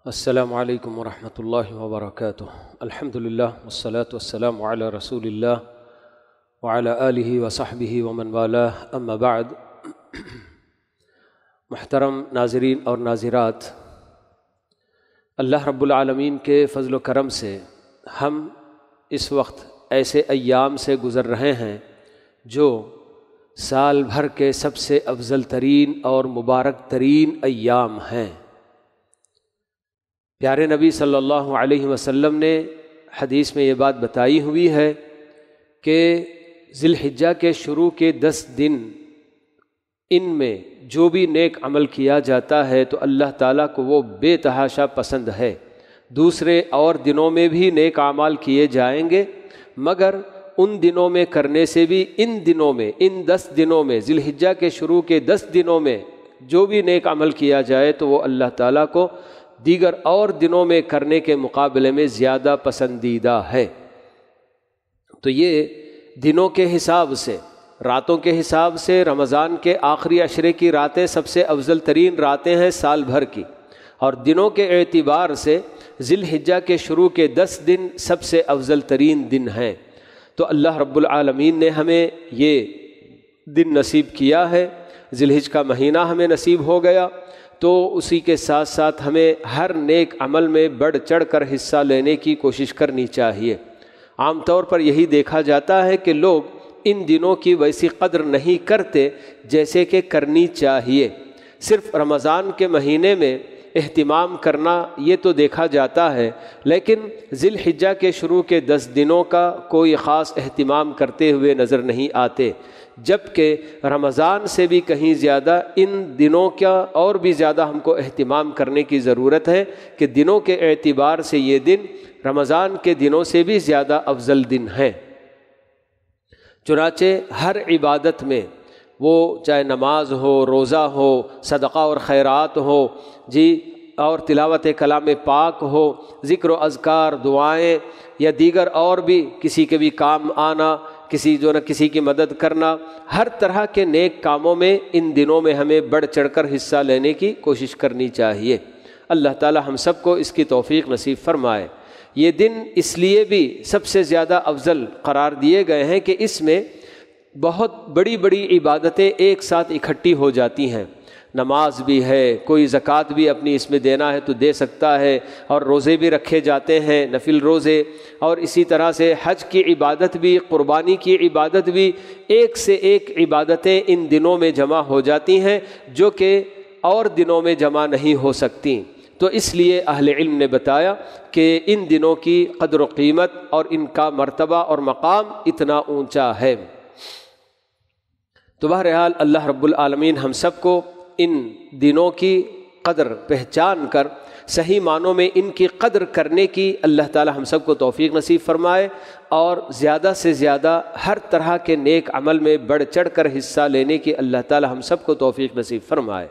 السلام علیکم ورحمۃ اللہ وبرکاتہ۔ الحمدللہ والصلاة والسلام علی رسول اللہ وعلی آلہ وصحبہ ومن والہ، اما بعد۔ محترم ناظرین اور ناظرات، اللہ رب العالمین کے فضل و کرم سے ہم اس وقت ایسے ایام سے گزر رہے ہیں جو سال بھر کے سب سے افضل ترین اور مبارک ترین ایام ہیں۔ پیارے نبی صلی اللہ علیہ وسلم نے حدیث میں یہ بات بتائی ہوئی ہے کہ ذی الحجہ کے شروع کے 10 دن ان میں جو بھی نیک عمل کیا جاتا ہے تو اللہ تعالیٰ کو وہ بے تحاشا پسند ہے۔ دوسرے اور دنوں میں بھی نیک اعمال کیے جائیں گے، مگر ان دنوں میں کرنے سے بھی ان دنوں میں، ان 10 دنوں میں، ذی الحجہ کے شروع کے 10 دنوں میں جو بھی نیک عمل کیا جائے تو وہ اللہ تعالیٰ کو دیگر اور دنوں میں کرنے کے مقابلے میں زیادہ پسندیدہ ہے۔ تو یہ دنوں کے حساب سے، راتوں کے حساب سے رمضان کے آخری عشرے کی راتیں سب سے افضل ترین راتیں ہیں سال بھر کی، اور دنوں کے اعتبار سے ذی الحجہ کے شروع کے 10 دن سب سے افضل ترین دن ہیں۔ تو اللہ رب العالمین نے ہمیں یہ دن نصیب کیا ہے، ذی الحجہ کا مہینہ ہمیں نصیب ہو گیا، تو اسی کے ساتھ ساتھ ہمیں ہر نیک عمل میں بڑھ چڑھ کر حصہ لینے کی کوشش کرنی چاہیے۔ عام طور پر یہی دیکھا جاتا ہے کہ لوگ ان دنوں کی ویسی قدر نہیں کرتے جیسے کہ کرنی چاہیے۔ صرف رمضان کے مہینے میں اہتمام کرنا یہ تو دیکھا جاتا ہے، لیکن ذی الحجہ کے شروع کے 10 دنوں کا کوئی خاص اہتمام کرتے ہوئے نظر نہیں آتے، جبکہ رمضان سے بھی کہیں زیادہ ان دنوں کا اور بھی زیادہ ہم کو اہتمام کرنے کی ضرورت ہے کہ دنوں کے اعتبار سے یہ دن رمضان کے دنوں سے بھی زیادہ افضل دن ہیں۔ چنانچہ ہر عبادت میں، وہ چاہے نماز ہو، روزہ ہو، صدقہ اور خیرات ہو اور تلاوت کلام پاک ہو، ذکر و اذکار، دعائیں یا دیگر اور بھی کسی کے بھی کام آنا، کسی کی مدد کرنا، ہر طرح کے نیک کاموں میں ان دنوں میں ہمیں بڑھ چڑھ کر حصہ لینے کی کوشش کرنی چاہیے۔ اللہ تعالی ہم سب کو اس کی توفیق نصیب فرمائے۔ یہ دن اس لیے بھی سب سے زیادہ افضل قرار دیے گئے ہیں کہ اس میں بہت بڑی بڑی عبادتیں ایک ساتھ اکٹھی ہو جاتی ہیں۔ نماز بھی ہے، کوئی زکوٰۃ بھی اپنی اس میں دینا ہے تو دے سکتا ہے، اور روزے بھی رکھے جاتے ہیں، نفل روزے، اور اسی طرح سے حج کی عبادت بھی، قربانی کی عبادت بھی، ایک سے ایک عبادتیں ان دنوں میں جمع ہو جاتی ہیں جو کہ اور دنوں میں جمع نہیں ہو سکتی۔ تو اس لیے اہل علم نے بتایا کہ ان دنوں کی قدر و قیمت اور ان کا مرتبہ اور مقام اتنا اونچا ہے۔ تو بہرحال اللہ رب العالمین ہم سب کو ان دنوں کی قدر پہچان کر صحیح معنوں میں ان کی قدر کرنے کی اللہ تعالی ہم سب کو توفیق نصیب فرمائے، اور زیادہ سے زیادہ ہر طرح کے نیک عمل میں بڑھ چڑھ کر حصہ لینے کی اللہ تعالی ہم سب کو توفیق نصیب فرمائے۔